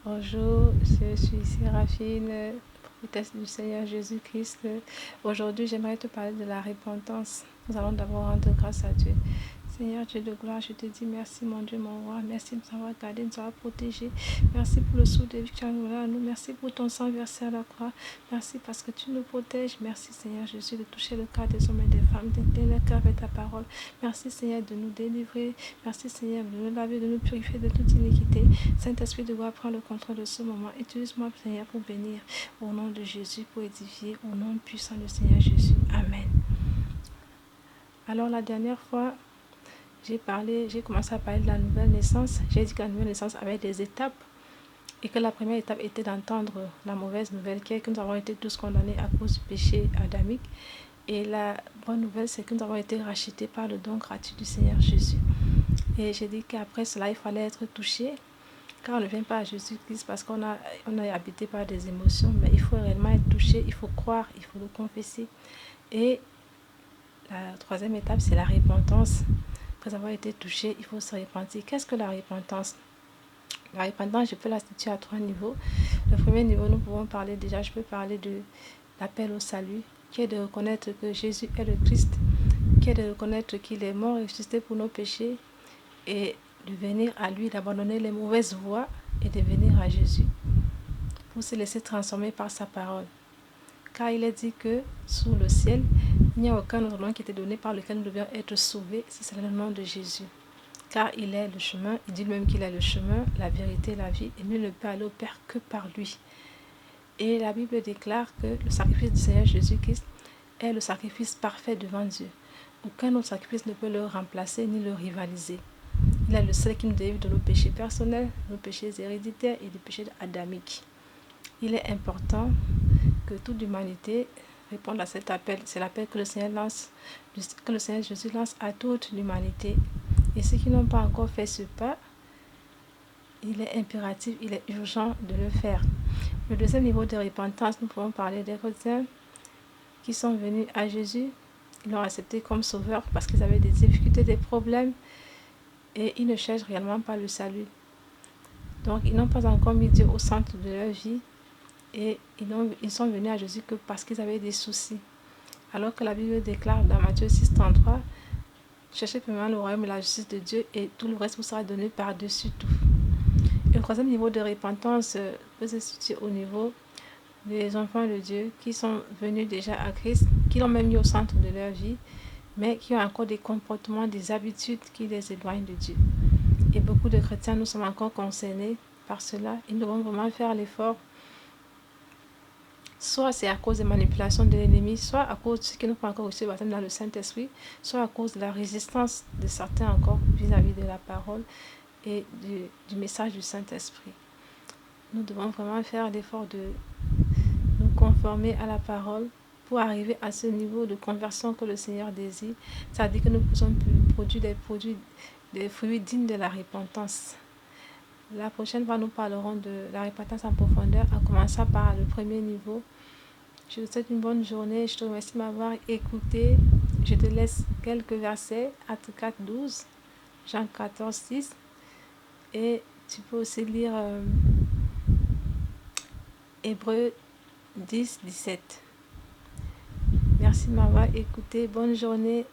Bonjour, je suis Séraphine, prophétesse du Seigneur Jésus-Christ. Aujourd'hui, j'aimerais te parler de la repentance. Nous allons d'abord rendre grâce à Dieu. Seigneur Dieu de gloire, je te dis merci mon Dieu, mon roi. Merci de nous avoir gardés, de nous avoir protégés. Merci pour le souffle de vie que tu as donné à nous. Merci pour ton sang versé à la croix. Merci parce que tu nous protèges. Merci Seigneur Jésus de toucher le cœur des hommes et des femmes, d'éclairer le cœur avec ta parole. Merci Seigneur de nous délivrer. Merci Seigneur de nous laver, de nous purifier de toute iniquité. Saint-Esprit de gloire, prends le contrôle de ce moment. Utilise-moi Seigneur pour bénir au nom de Jésus, pour édifier au nom puissant du Seigneur Jésus. Amen. Alors la dernière fois, j'ai commencé à parler de la nouvelle naissance. J'ai dit que la nouvelle naissance avait des étapes et que la première étape était d'entendre la mauvaise nouvelle qui est que nous avons été tous condamnés à cause du péché adamique. Et la bonne nouvelle, c'est que nous avons été rachetés par le don gratuit du Seigneur Jésus. Et j'ai dit qu'après cela, il fallait être touché, car on ne vient pas à Jésus-Christ parce qu'on est habité par des émotions, mais il faut réellement être touché, il faut croire, il faut le confesser. Et la troisième étape, c'est la repentance. Après avoir été touché, il faut se repentir. Qu'est-ce que la repentance? La repentance, je peux la situer à 3 niveaux. Le premier niveau, nous pouvons parler déjà, je peux parler de l'appel au salut, qui est de reconnaître que Jésus est le Christ, qui est de reconnaître qu'il est mort et ressuscité pour nos péchés, et de venir à lui, d'abandonner les mauvaises voies et de venir à Jésus pour se laisser transformer par sa parole. Car il est dit que sous le ciel, il n'y a aucun autre nom qui était donné par lequel nous devions être sauvés, c'est le nom de Jésus. Car il est le chemin, il dit même qu'il est le chemin, la vérité, la vie, et nul ne peut aller au Père que par lui. Et la Bible déclare que le sacrifice du Seigneur Jésus-Christ est le sacrifice parfait devant Dieu. Aucun autre sacrifice ne peut le remplacer ni le rivaliser. Il est le seul qui nous délivre de nos péchés personnels, de nos péchés héréditaires et des péchés adamiques. Il est important que toute l'humanité réponde à cet appel. C'est l'appel que le Seigneur Jésus lance à toute l'humanité. Et ceux qui n'ont pas encore fait ce pas, il est impératif, il est urgent de le faire. Le deuxième niveau de repentance, nous pouvons parler des chrétiens qui sont venus à Jésus. Ils l'ont accepté comme sauveur parce qu'ils avaient des difficultés, des problèmes et ils ne cherchent réellement pas le salut. Donc, ils n'ont pas encore mis Dieu au centre de leur vie et ils sont venus à Jésus que parce qu'ils avaient des soucis. Alors que la Bible déclare dans Matthieu 6,33, cherchez premièrement le royaume et la justice de Dieu et tout le reste vous sera donné par-dessus tout. Et le troisième niveau de repentance peut se situer au niveau des enfants de Dieu qui sont venus déjà à Christ, qui l'ont même mis au centre de leur vie, mais qui ont encore des comportements, des habitudes qui les éloignent de Dieu. Et beaucoup de chrétiens, nous sommes encore concernés par cela. Ils devront vraiment faire l'effort. Soit c'est à cause des manipulations de l'ennemi, soit à cause de ceux qui n'ont pas encore reçu le baptême dans le Saint-Esprit, soit à cause de la résistance de certains encore vis-à-vis de la parole et du message du Saint-Esprit. Nous devons vraiment faire l'effort de nous conformer à la parole pour arriver à ce niveau de conversion que le Seigneur désire. C'est-à-dire que nous pouvons produire des fruits dignes de la repentance. La prochaine fois, nous parlerons de la repentance en profondeur, en commençant par le premier niveau. Je te souhaite une bonne journée. Je te remercie de m'avoir écouté. Je te laisse quelques versets. Actes 4, 12, Jean 14, 6. Et tu peux aussi lire Hébreux 10, 17. Merci de m'avoir écouté. Bonne journée.